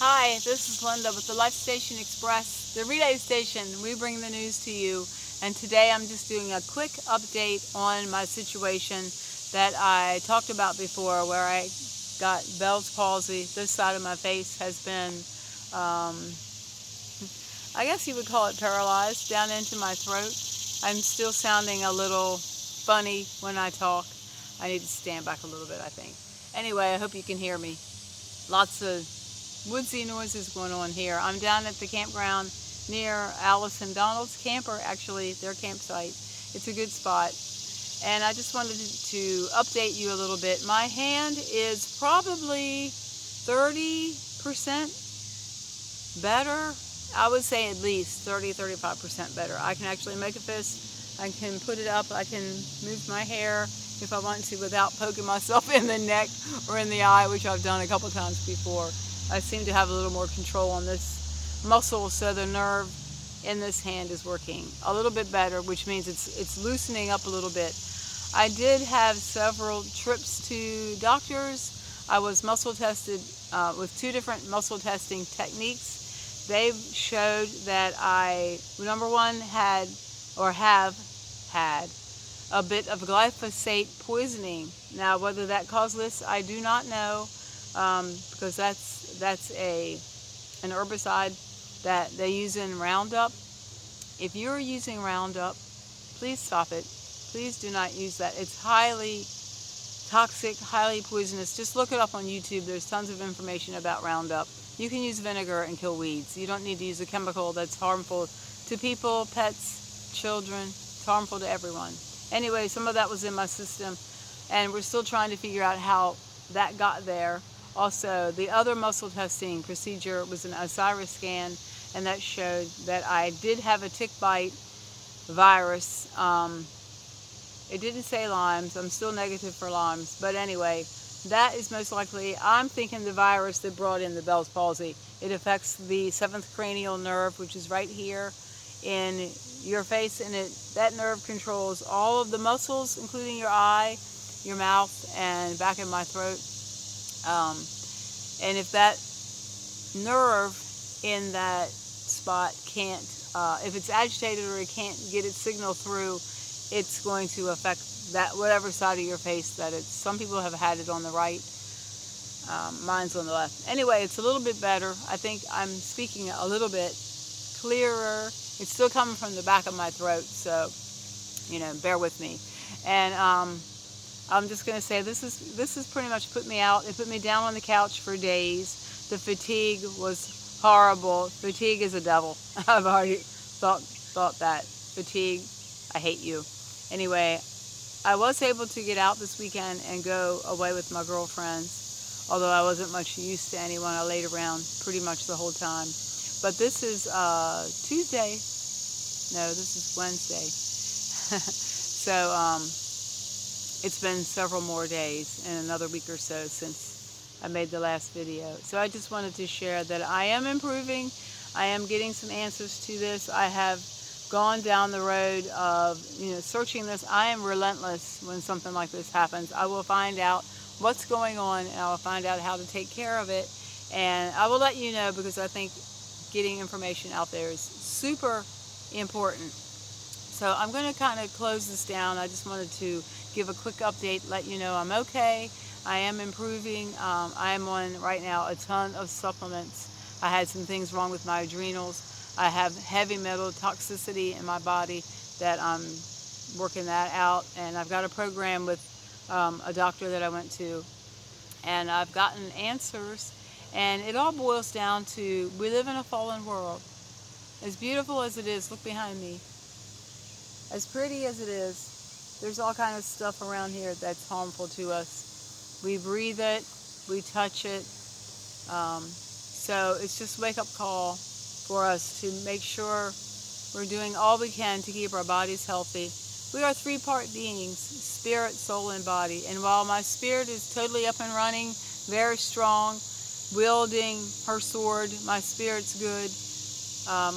Hi, this is Linda with the Life Station Express, the relay station. We bring the news to you, and today I'm just doing a quick update on my situation that I talked about before, where I got Bell's palsy. This side of my face has been, I guess you would call it paralyzed down into my throat. I'm still sounding a little funny when I talk. I need to stand back a little bit, I think. Anyway, I hope you can hear me. Lots of woodsy noises going on here. I'm down at the campground near Alice and Donald's camper, actually their campsite. It's a good spot. And I just wanted to update you a little bit. My hand is probably 30% better. I would say at least 30-35% better. I can actually make a fist. I can put it up. I can move my hair if I want to without poking myself in the neck or in the eye, which I've done a couple times before. I seem to have a little more control on this muscle, so the nerve in this hand is working a little bit better, which means it's loosening up a little bit. I did have several trips to doctors. I was muscle tested with 2 different muscle testing techniques. They showed that I, number one, have had a bit of glyphosate poisoning. Now, whether that caused this, I do not know, because that's an herbicide that they use in Roundup. If you're using Roundup, please stop it. Please do not use that. It's highly toxic, highly poisonous. Just look it up on YouTube. There's tons of information about Roundup. You can use vinegar and kill weeds. You don't need to use a chemical that's harmful to people, pets, children. It's harmful to everyone. Anyway, some of that was in my system, and we're still trying to figure out how that got there. Also, the other muscle testing procedure was an Osiris scan, and that showed that I did have a tick bite virus. It didn't say Lyme's. I'm still negative for Lyme's. But anyway, that is most likely, I'm thinking, the virus that brought in the Bell's palsy. It affects the 7th cranial nerve, which is right here in your face, and that nerve controls all of the muscles, including your eye, your mouth, and back in my throat. And if that nerve in that spot can't, if it's agitated or it can't get its signal through, it's going to affect that whatever side of your face that it's. Some people have had it on the right. Mine's on the left. Anyway, it's a little bit better. I think I'm speaking a little bit clearer. It's still coming from the back of my throat, so bear with me. And I'm just going to say this has pretty much put me out. It put me down on the couch for days. The fatigue was horrible. Fatigue is a devil. I've already thought that. Fatigue, I hate you. Anyway, I was able to get out this weekend and go away with my girlfriends, although I wasn't much use to anyone. I laid around pretty much the whole time. But this is Tuesday. No, this is Wednesday. So it's been several more days and another week or so since I made the last video. So I just wanted to share that I am improving. I am getting some answers to this. I have gone down the road of searching this. I am relentless when something like this happens. I will find out what's going on, and I will find out how to take care of it, and I will let you know, because I think getting information out there is super important. So I'm going to kind of close this down. I just wanted to give a quick update, let you know I'm okay. I am improving. I am on right now a ton of supplements. I had some things wrong with my adrenals. I have heavy metal toxicity in my body that I'm working that out, and I've got a program with a doctor that I went to, and I've gotten answers, and it all boils down to, we live in a fallen world. As beautiful as it is, look behind me, as pretty as it is, there's all kind of stuff around here that's harmful to us. We breathe it, we touch it, so it's just a wake-up call for us to make sure we're doing all we can to keep our bodies healthy. We are 3-part beings, spirit, soul, and body. And while my spirit is totally up and running, very strong, wielding her sword, my spirit's good,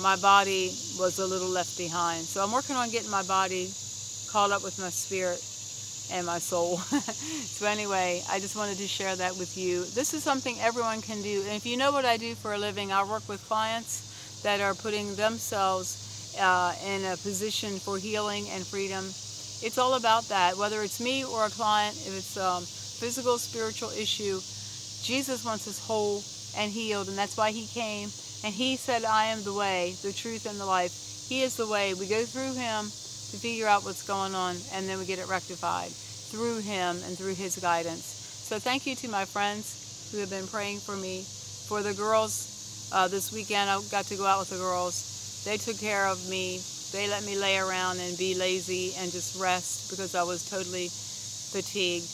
my body was a little left behind. So I'm working on getting my body caught up with my spirit. and my soul. So anyway, I just wanted to share that with you. This is something everyone can do. And if you know what I do for a living, I work with clients that are putting themselves in a position for healing and freedom. It's all about that, whether it's me or a client, if it's physical, spiritual issue. Jesus wants us whole and healed, and that's why he came. And he said, I am the way, the truth, and the life. He is the way. We go through him to figure out what's going on, and then we get it rectified through him and through his guidance. So thank you to my friends who have been praying for me. For the girls, this weekend I got to go out with the girls. They took care of me. They let me lay around and be lazy and just rest because I was totally fatigued.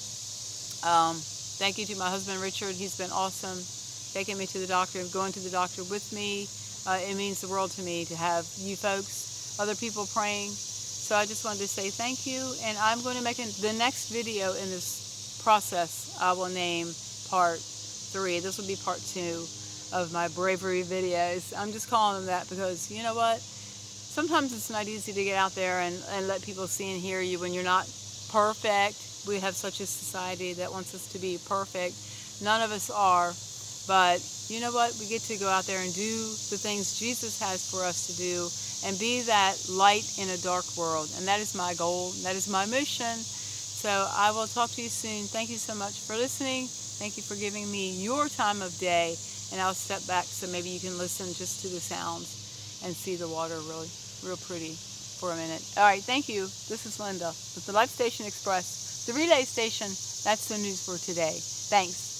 Thank you to my husband Richard. He's been awesome, taking me to the doctor and going to the doctor with me. It means the world to me to have you folks, other people praying. So I just wanted to say thank you, and I'm going to make the next video in this process. I will name part 3. This will be part 2 of my bravery videos. I'm just calling them that because, you know what? Sometimes it's not easy to get out there and let people see and hear you when you're not perfect. We have such a society that wants us to be perfect. None of us are. But you know what? We get to go out there and do the things Jesus has for us to do and be that light in a dark world. And that is my goal. That is my mission. So I will talk to you soon. Thank you so much for listening. Thank you for giving me your time of day. And I'll step back so maybe you can listen just to the sounds and see the water real pretty for a minute. All right, thank you. This is Linda with the Life Station Express, the relay station. That's the news for today. Thanks.